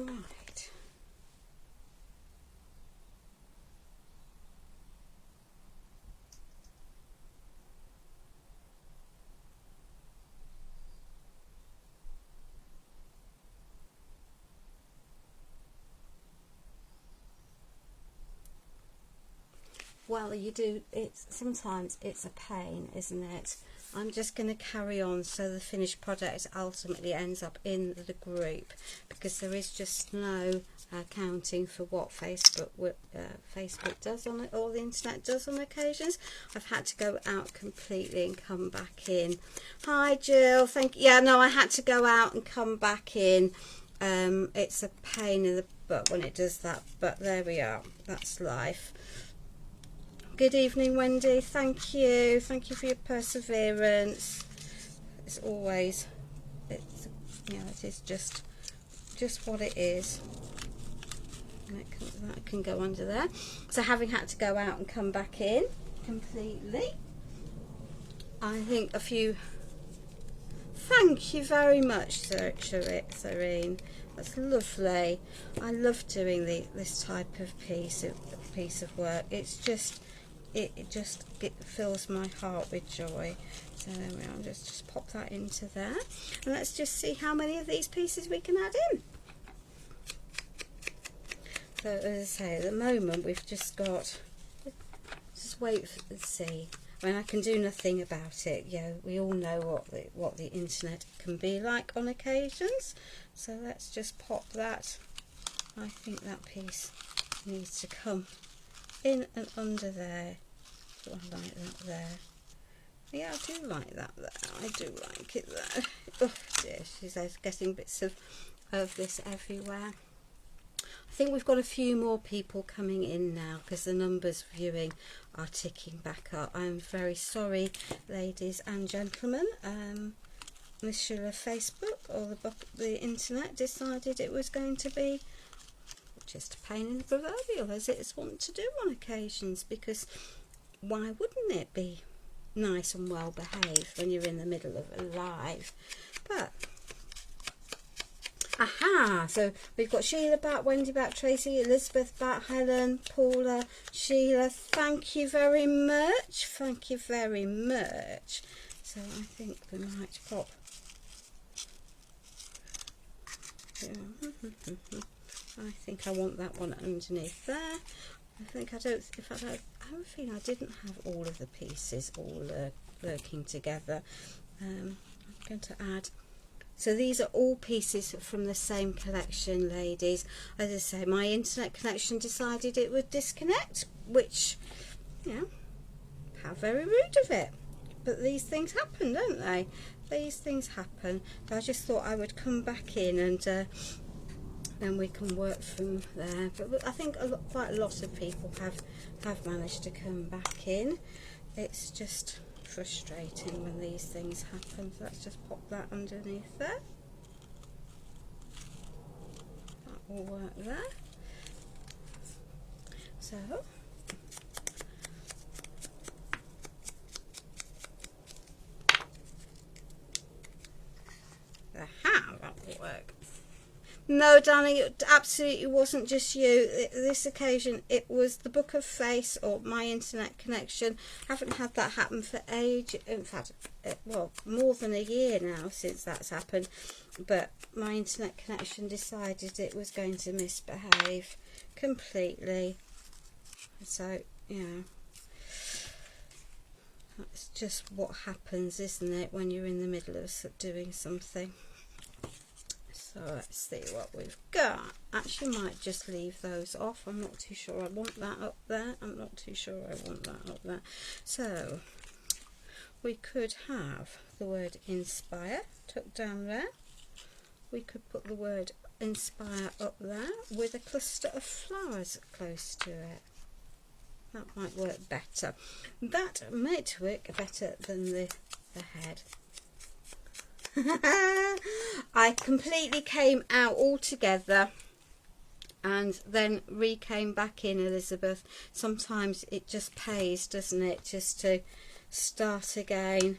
Right. Well, you do, sometimes it's a pain, isn't it? I'm just going to carry on so the finished product ultimately ends up in the group, because there is just no accounting for what Facebook does on it, or the internet does on occasions. I've had to go out completely and come back in. Hi Jill, thank you. Yeah, no, I had to go out and come back in. It's a pain in the butt when it does that, but there we are. That's life. Good evening, Wendy. Thank you for your perseverance. It's always, it is just what it is. And that can go under there. So having had to go out and come back in completely, I think a few. Thank you very much, Serene. That's lovely. I love doing this type of piece of work. It's just. It just fills my heart with joy. So there we are. Just pop that into there, and let's just see how many of these pieces we can add in. So as I say, at the moment we've just got. Just wait and see. I mean, I can do nothing about it. We all know what the internet can be like on occasions. So let's just pop that. I think that piece needs to come in and under there. I like that there. Yeah, I do like that there. I do like it there. Oh dear, she's getting bits of this everywhere. I think we've got a few more people coming in now because the numbers viewing are ticking back up. I'm very sorry, ladies and gentlemen. Monsieur Facebook or the internet decided it was going to be just a pain in the proverbial, as it's wont to do on occasions, because why wouldn't it be nice and well behaved when you're in the middle of a live? But aha, so we've got Sheila back, Wendy back, Tracy, Elizabeth back, Helen, Paula, Sheila, thank you very much. So I think we might pop I think I want that one underneath there. I have a feeling I didn't have all of the pieces all lurking together. I'm going to add. So these are all pieces from the same collection, ladies. As I say, my internet connection decided it would disconnect, which, how very rude of it. But these things happen, don't they? These things happen. So I just thought I would come back in and then we can work from there. But I think quite a lot of people have managed to come back in. It's just frustrating when these things happen. So let's just pop that underneath there. That will work there. So aha, that will work. No, darling, it absolutely wasn't just you. This occasion, it was the Book of Face or my internet connection. I haven't had that happen for ages. In fact, well, more than a year now since that's happened. But my internet connection decided it was going to misbehave completely. So, that's just what happens, isn't it, when you're in the middle of doing something. So let's see what we've got. Actually, might just leave those off. I'm not too sure I want that up there. So we could have the word inspire tucked down there. We could put the word inspire up there with a cluster of flowers close to it. That might work better. That might work better than the head. I completely came out altogether and then came back in, Elizabeth. Sometimes it just pays, doesn't it, just to start again.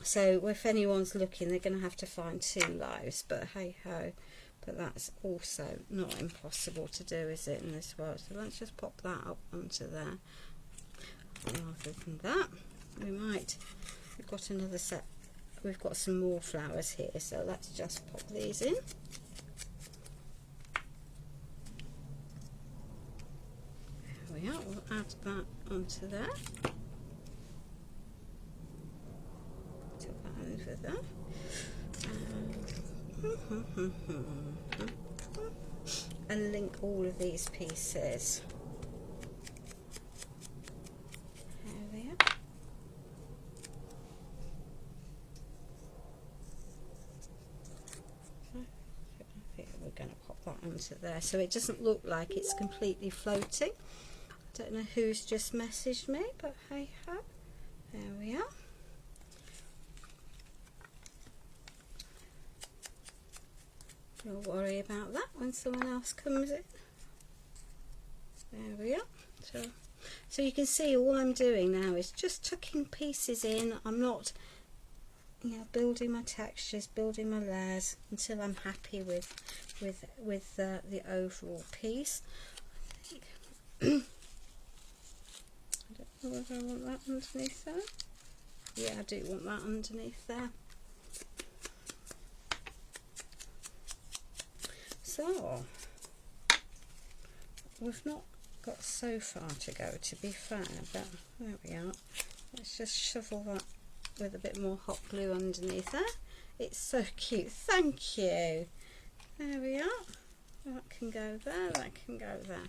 So if anyone's looking, they're going to have to find 2 lives, but hey ho. but that's also not impossible to do, is it, in this world? So let's just pop that up onto there. Rather than that, we've got another set, we've got some more flowers here, so let's just pop these in. There we are, we'll add that onto there. Put that over there. And link all of these pieces. There we are. I think we're going to pop that onto there so it doesn't look like it's completely floating. I don't know who's just messaged me, but hey ho. There we are. Don't worry about that when someone else comes in. There we are. So you can see all I'm doing now is just tucking pieces in. I'm not, building my textures, building my layers until I'm happy with the overall piece. I don't know whether I want that underneath there. Yeah, I do want that underneath there. So, we've not got so far to go, to be fair, but there we are. Let's just shovel that with a bit more hot glue underneath there. It's so cute, thank you. There we are. That can go there, that can go there.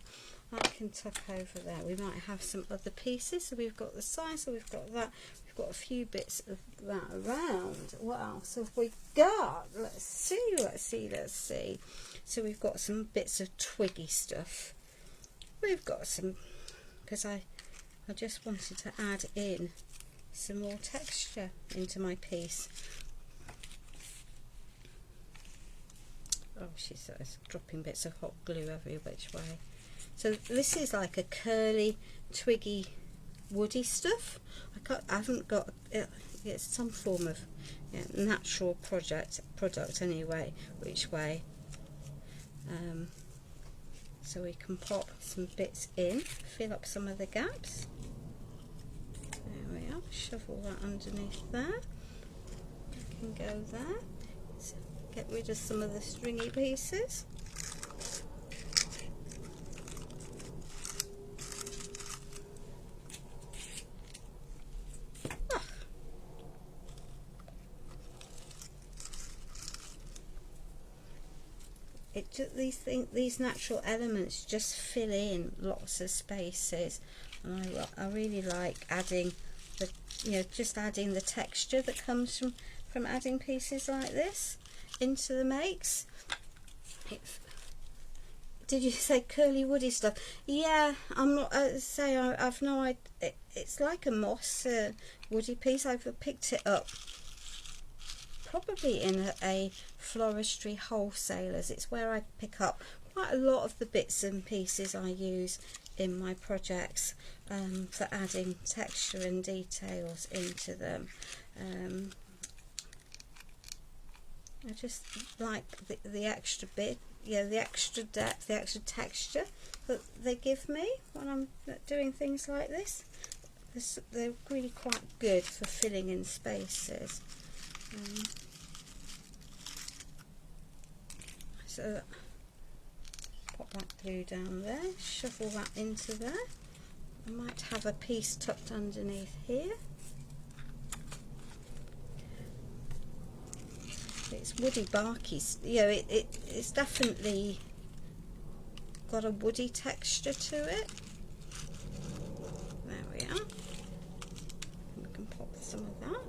That can tuck over there. We might have some other pieces, so we've got the size, so we've got that. We've got a few bits of that around. What else have we got? Let's see. So we've got some bits of twiggy stuff. We've got some, because I just wanted to add in some more texture into my piece. Oh, she's dropping bits of hot glue every which way. So this is like a curly, twiggy, woody stuff. I haven't got it. It's some form of natural product anyway. Which way? So we can pop some bits in, fill up some of the gaps. There we are. Shovel that underneath there. It can go there. Let's get rid of some of the stringy pieces. These natural elements just fill in lots of spaces, and I really like adding just adding the texture that comes from adding pieces like this into the makes. Did you say curly woody stuff? Yeah, I'm not say I've no idea. It's like a moss woody piece. I've picked it up probably in a floristry wholesalers. It's where I pick up quite a lot of the bits and pieces I use in my projects for adding texture and details into them. I just like the extra bit, the extra depth, the extra texture that they give me when I'm doing things like this. They're really quite good for filling in spaces. So pop that glue down there, shuffle that into there. I might have a piece tucked underneath here. It's woody barky, it's definitely got a woody texture to it. There we are. We can pop some of that.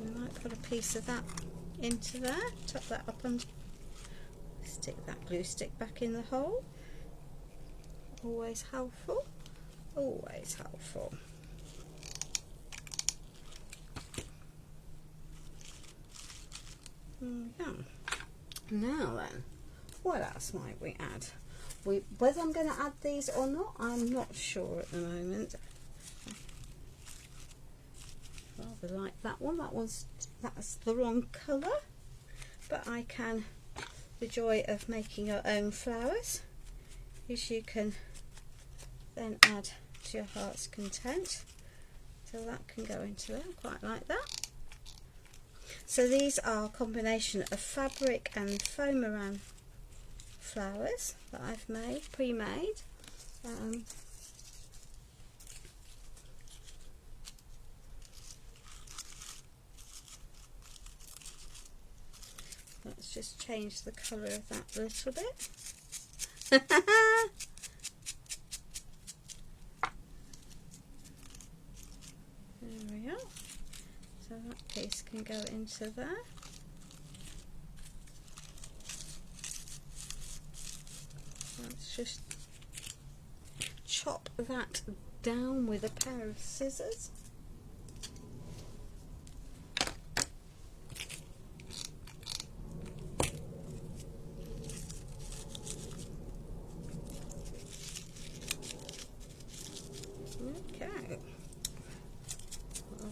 We might put a piece of that into there, tuck that up and stick that glue stick back in the hole. Always helpful, always helpful. Yeah. Now then, what else might we add? Whether I'm going to add these or not, I'm not sure at the moment. Rather like that one. That's the wrong colour, but I can the joy of making your own flowers is you can then add to your heart's content. So that can go into there, quite like that. So these are a combination of fabric and foam around flowers that I've made, pre-made. Let's just change the colour of that a little bit. There we are. So that piece can go into there. Let's just chop that down with a pair of scissors.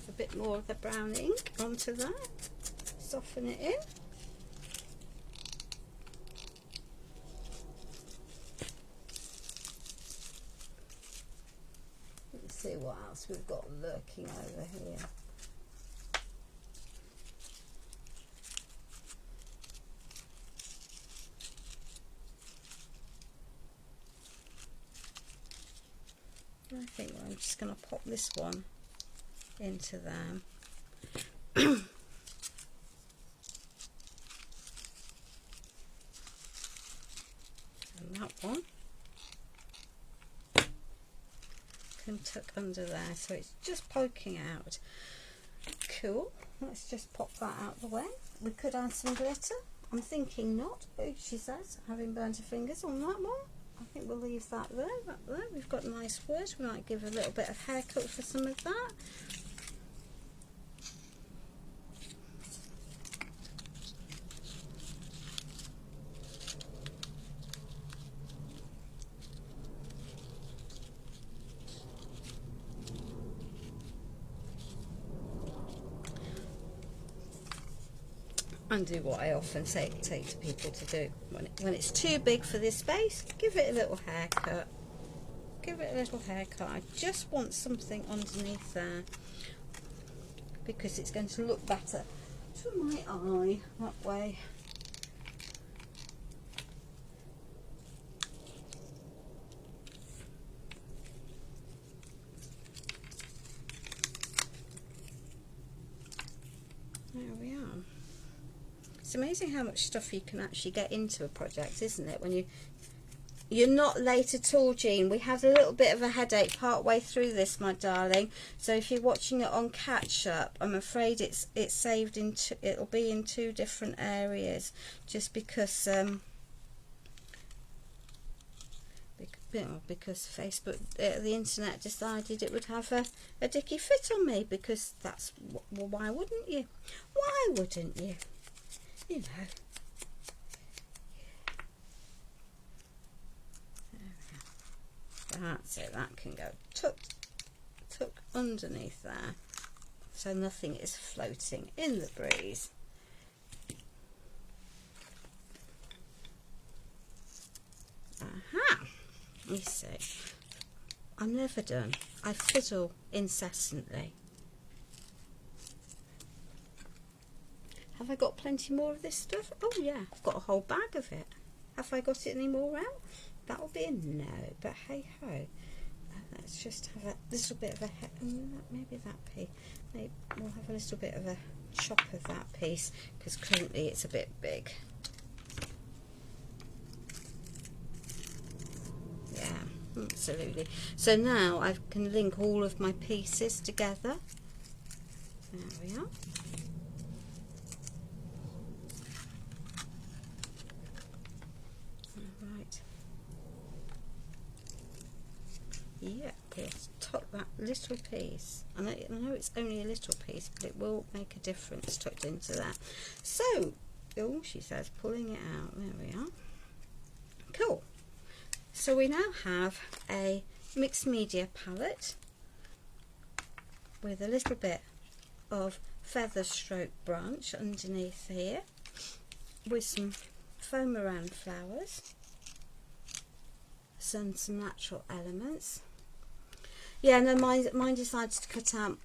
A bit more of the brown ink onto that, soften it in. Let's see what else we've got lurking over here. I think I'm just going to pop this one into them. And that one can tuck under there, so it's just poking out. Cool. Let's just pop that out the way. We could add some glitter. I'm thinking not, she says, having burnt her fingers on that one. I think we'll leave that there, We've got nice wood. We might give a little bit of haircut for some of that. And do what I often say to people to do when it's too big for this space. Give it a little haircut. Give it a little haircut. I just want something underneath there because it's going to look better to my eye that way. There we are. It's amazing how much stuff you can actually get into a project, isn't it? When you're not late at all, Jean. We had a little bit of a headache part way through this, my darling. So if you're watching it on catch up, I'm afraid it's saved into. It'll be in two different areas, just because because Facebook, the internet decided it would have a dicky fit on me, because that's well, why wouldn't you? Why wouldn't you? You know. That's it. That can go tuck underneath there, so nothing is floating in the breeze. Aha! You see, I'm never done. I fiddle incessantly. Have I got plenty more of this stuff? Oh yeah, I've got a whole bag of it. Have I got it any more out? That will be a no, but hey ho. Let's just have a little bit of a, maybe that piece. Maybe we'll have a little bit of a chop of that piece, because currently it's a bit big. Yeah, absolutely. So now I can link all of my pieces together. There we are. Yeah, let's tuck that little piece. I know it's only a little piece, but it will make a difference tucked into that. So, oh, she says, pulling it out. There we are. Cool. So we now have a mixed media palette with a little bit of feather stroke branch underneath here, with some foam around flowers, some natural elements. Yeah, no, mine decided to cut out,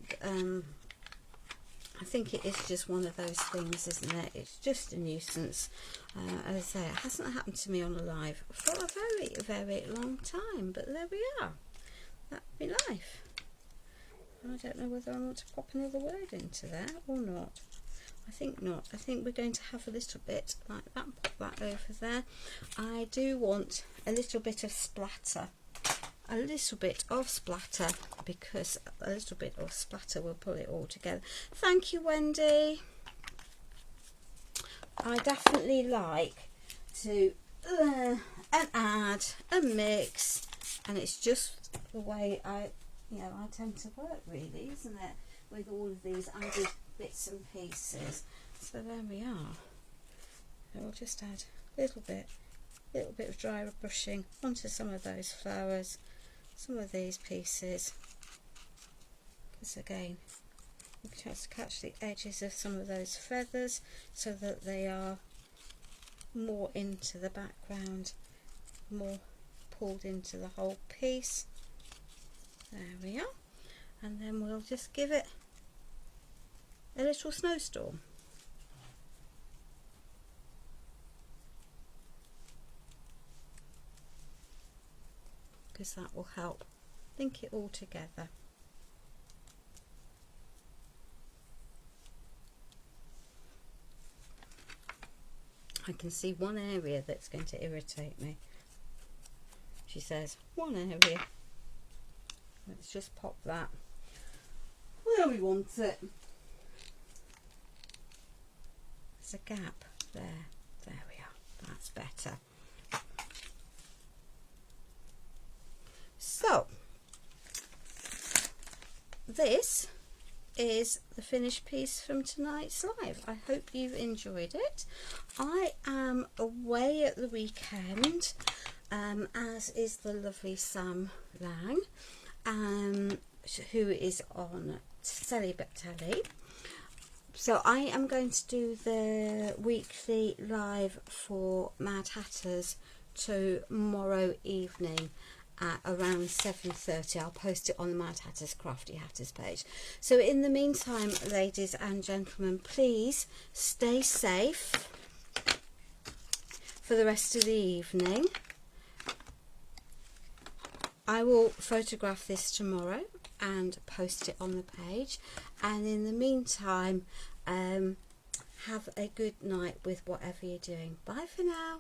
I think it is just one of those things, isn't it? It's just a nuisance. As I say, it hasn't happened to me on a live for a very, very long time, but there we are. That'd be life. I don't know whether I want to pop another word into there or not. I think not. I think we're going to have a little bit like that, pop that over there. I do want a little bit of splatter. A little bit of splatter, because a little bit of splatter will pull it all together. Thank you, Wendy. I definitely like to and add and mix, and it's just the way I tend to work, really, isn't it? With all of these added bits and pieces. So there we are. I'll just add a little bit of dry brushing onto some of those flowers, some of these pieces, because again you can just catch the edges of some of those feathers so that they are more into the background, more pulled into the whole piece. There we are. And then we'll just give it a little snowstorm. Because that will help link it all together. I can see one area that's going to irritate me. She says, one area. Let's just pop that where we want it. There's a gap there. There we are. That's better. So, this is the finished piece from tonight's live. I hope you've enjoyed it. I am away at the weekend, as is the lovely Sam Lang, who is on Telly But Telly. So I am going to do the weekly live for Madhatters tomorrow evening at around 7:30. I'll post it on the Madhatters Crafty Hatters page. So in the meantime, ladies and gentlemen, please stay safe for the rest of the evening. I will photograph this tomorrow and post it on the page, and in the meantime, have a good night with whatever you're doing. Bye for now.